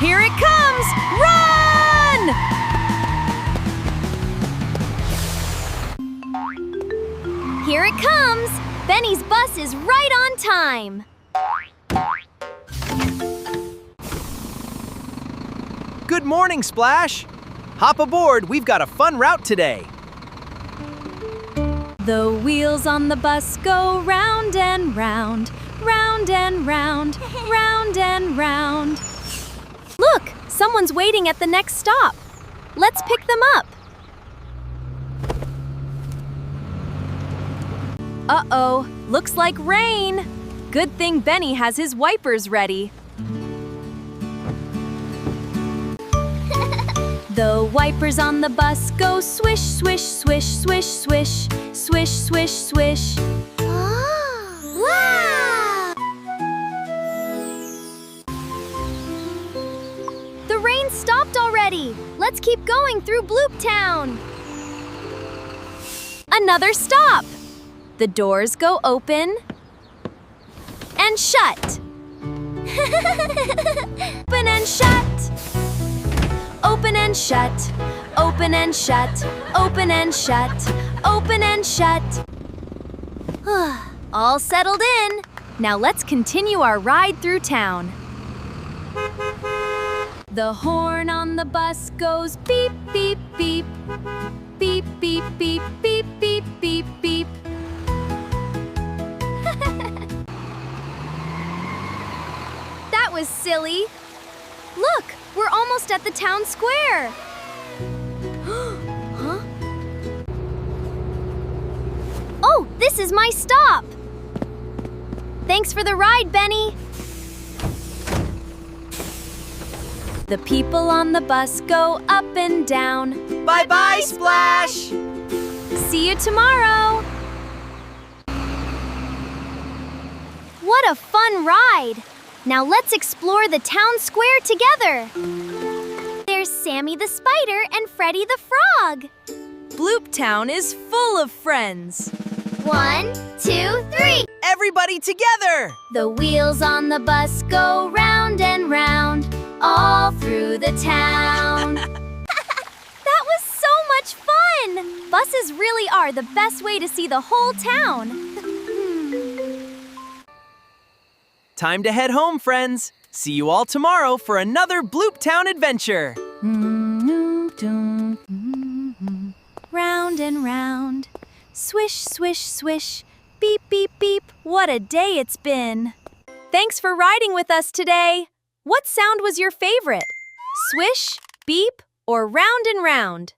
Here it comes! Run! Here it comes! Benny's bus is right on time. Good morning, Splash. Hop aboard, we've got a fun route today. The wheels on the bus go round and round, round and round, round and round. Look, someone's waiting at the next stop. Let's pick them up. Uh-oh, looks like rain. Good thing Benny has his wipers ready. The wipers on the bus go swish, swish, swish, swish, swish, swish, swish, swish. Wow! The rain stopped already. Let's keep going through Bloop Town. Another stop. The doors go open and shut. Open and shut. Open and shut. Open and shut. Open and shut. Open and shut. All settled in. Now let's continue our ride through town. The horn on the bus goes beep, beep, beep. Beep, beep, beep, beep, beep, beep, beep. That was silly. Look, we're almost at the town square. Huh? Oh, this is my stop. Thanks for the ride, Benny. The people on the bus go up and down. Bye-bye, Splash! See you tomorrow. What a fun ride. Now let's explore the town square together. There's Sammy the Spider and Freddy the Frog. Bloop Town is full of friends. 1, 2, 3. Everybody together! The wheels on the bus go round and round, all through the town. That was so much fun! Buses really are the best way to see the whole town. Time to head home, friends. See you all tomorrow for another Bloop Town adventure. Round and round, swish, swish, swish, beep, beep, beep. What a day it's been. Thanks for riding with us today. What sound was your favorite? Swish, beep, or round and round?